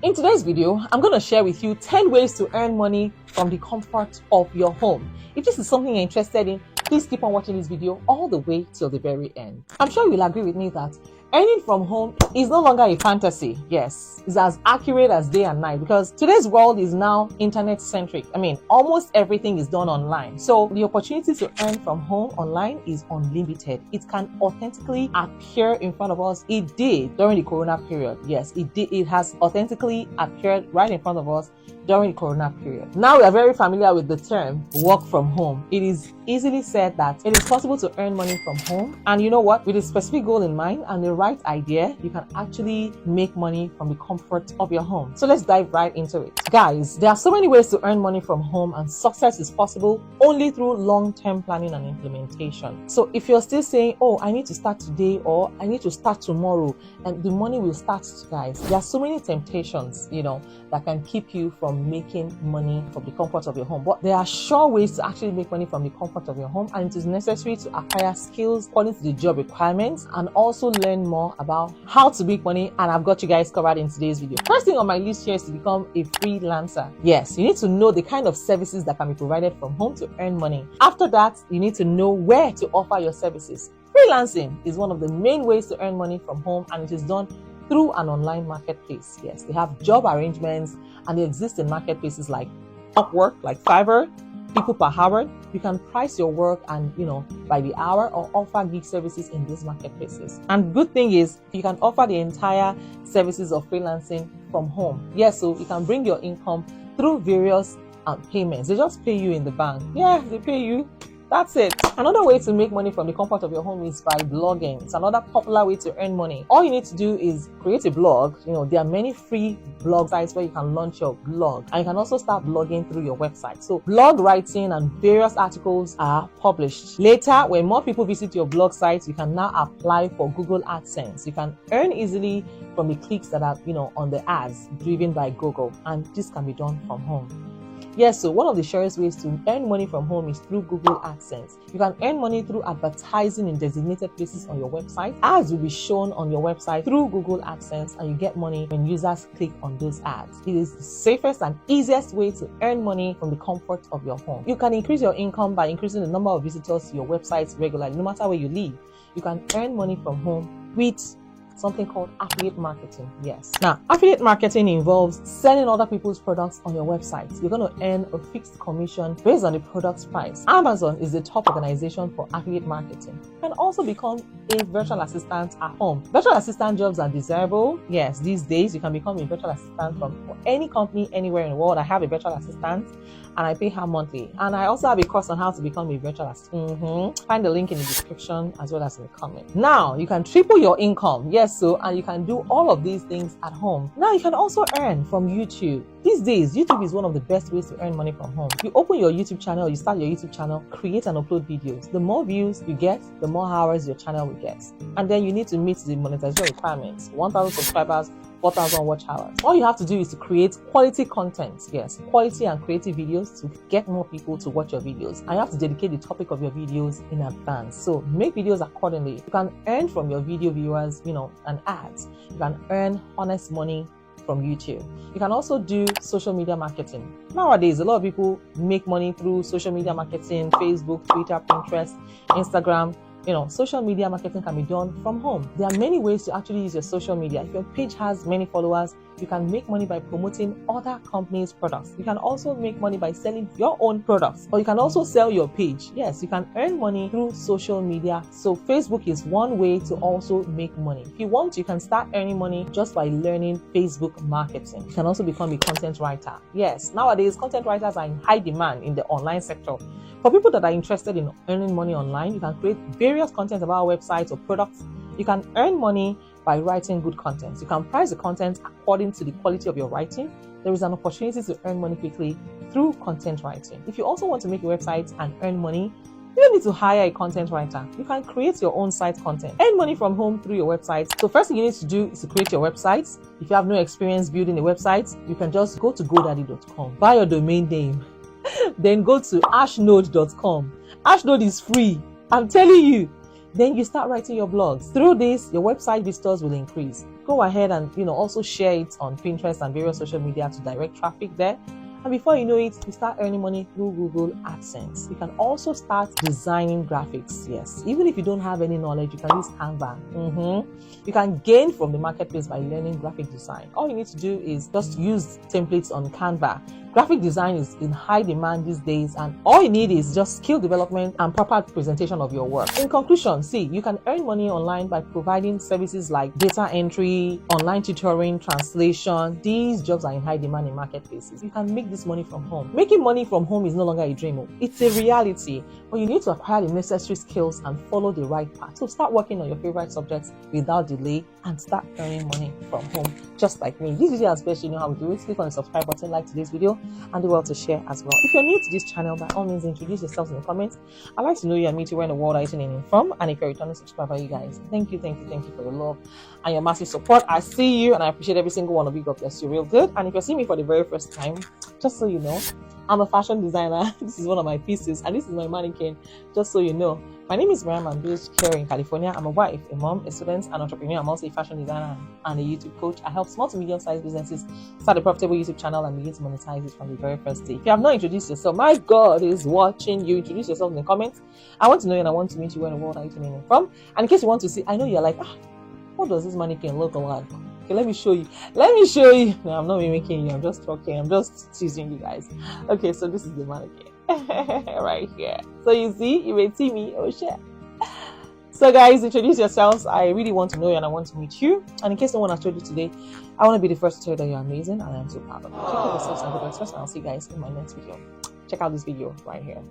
In today's video, I'm going to share with you 10 ways to earn money from the comfort of your home. If this is something you're interested in, please keep on watching this video all the way till the very end. I'm sure you'll agree with me that earning from home is no longer a fantasy. Yes, it's as accurate as day and night because today's world is now internet centric. I mean, almost everything is done online. So the opportunity to earn from home online is unlimited. It can authentically appear in front of us. It did during the Corona period. Yes, it did. It has authentically appeared right in front of us during the Corona period. Now we are very familiar with the term work from home. It is easily said that it is possible to earn money from home. And you know what? With a specific goal in mind and the right idea, you can actually make money from the comfort of your home. So let's dive right into it. Guys, there are so many ways to earn money from home, and success is possible only through long-term planning and implementation. So if you're still saying, oh, I need to start today or I need to start tomorrow, and the money will start, guys, there are so many temptations, that can keep you from making money from the comfort of your home. But there are sure ways to actually make money from the comfort of your home, and it is necessary to acquire skills according to the job requirements and also learn more about how to make money. And I've got you guys covered in today's video. First thing on my list here is to become a freelancer. Yes, you need to know the kind of services that can be provided from home to earn money. After that, you need to know where to offer your services. Freelancing is one of the main ways to earn money from home, and it is done through an online marketplace. Yes, they have job arrangements and they exist in marketplaces like Upwork, like Fiverr, People Per Hour. You can price your work and, by the hour, or offer gig services in these marketplaces. And good thing is you can offer the entire services of freelancing from home. Yes, so you can bring your income through various payments. They just pay you in the bank. Yeah, they pay you. That's it. Another way to make money from the comfort of your home is by blogging. It's another popular way to earn money. All you need to do is create a blog. There are many free blog sites where you can launch your blog, and you can also start blogging through your website. So blog writing and various articles are published. Later, when more people visit your blog site, you can now apply for Google AdSense. You can earn easily from the clicks that are, on the ads driven by Google, and this can be done from home. Yes, so one of the surest ways to earn money from home is through Google AdSense. You can earn money through advertising in designated places on your website. Ads will be shown on your website through Google AdSense, and you get money when users click on those ads. It is the safest and easiest way to earn money from the comfort of your home. You can increase your income by increasing the number of visitors to your website regularly, no matter where you live. You can earn money from home with something called affiliate marketing. Yes. Now, affiliate marketing involves selling other people's products on your website. You're going to earn a fixed commission based on the product's price. Amazon is the top organization for affiliate marketing. You can also become a virtual assistant at home. Virtual assistant jobs are desirable. Yes, these days you can become a virtual assistant for any company anywhere in the world. I have a virtual assistant and I pay her monthly. And I also have a course on how to become a virtual assistant. Find the link in the description as well as in the comment. Now, you can triple your income. Yes, and you can do all of these things at home. Now, you can also earn from YouTube. These days, YouTube is one of the best ways to earn money from home. You open your YouTube channel, you start your YouTube channel, create and upload videos. The more views you get, the more hours your channel will get. And then you need to meet the monetization requirements. 1,000 subscribers, 4,000 watch hours. All you have to do is to create quality content. Yes, quality and creative videos to get more people to watch your videos. And you have to dedicate the topic of your videos in advance. So make videos accordingly. You can earn from your video viewers, and ads. You can earn honest money from YouTube. You can also do social media marketing. Nowadays, a lot of people make money through social media marketing, Facebook, Twitter, Pinterest, Instagram. Social media marketing can be done from home. There are many ways to actually use your social media. If your page has many followers, you can make money by promoting other companies' products. You can also make money by selling your own products, or you can also sell your page. Yes, you can earn money through social media. So Facebook is one way to also make money. If you want, you can start earning money just by learning Facebook marketing. You can also become a content writer. Yes, nowadays content writers are in high demand in the online sector. For people that are interested in earning money online, you can create various content about websites or products. You can earn money by writing good content. You can price the content according to the quality of your writing. There is an opportunity to earn money quickly through content writing. If you also want to make a website and earn money, you don't need to hire a content writer. You can create your own site content. Earn money from home through your website. So first thing you need to do is to create your website. If you have no experience building a website, you can just go to godaddy.com, buy your domain name, then go to ashnode.com. Ashnode is free. I'm telling you. Then you start writing your blogs. Through this, your website visitors will increase. go ahead and also share it on Pinterest and various social media to direct traffic there. And before you know it, you start earning money through Google AdSense. You can also start designing graphics. Yes, even if you don't have any knowledge, you can use Canva. You can gain from the marketplace by learning graphic design. All you need to do is just use templates on Canva. Graphic design is in high demand these days, and all you need is just skill development and proper presentation of your work. In conclusion, see, you can earn money online by providing services like data entry, online tutoring, translation. These jobs are in high demand in marketplaces. You can make this money from home. Making money from home is no longer a dream. It's a reality, but you need to acquire the necessary skills and follow the right path. So start working on your favorite subjects without delay and start earning money from home, just like me. This video has best you know how to do it. Click on the subscribe button, like today's video, and do well to share as well. If you're new to this channel, by all means introduce yourselves in the comments. I'd like to know you and meet you where in the world are you tuning in from. And if you're a returning subscriber, you guys, thank you for your love and your massive support. I see you and I appreciate every single one of you. God bless you real good. And if you're seeing me for the very first time, just so you know, I'm a fashion designer. This is one of my pieces and this is my mannequin, just so you know. My name is Miriam. I'm based here in California. I'm a wife, a mom, a student, an entrepreneur. I'm also a fashion designer and a YouTube coach. I help small to medium-sized businesses start a profitable YouTube channel and begin to monetize it from the very first day. If you have not introduced yourself, my God is watching you. Introduce yourself in the comments. I want to know you and I want to meet you where in the world are you tuning in from. And in case you want to see, I know you're like, what does this mannequin look like? Okay, let me show you. No, I'm not mimicking you. I'm just talking. I'm just teasing you guys. Okay, so this is the mannequin. Right here. So you see, you may see me. Oh shit. So guys, introduce yourselves. I really want to know you and I want to meet you. And in case no one has told you today, I want to be the first to tell you that you're amazing and I'm so proud of you. Check out yourselves and good first, and I'll see you guys in my next video. Check out this video right here.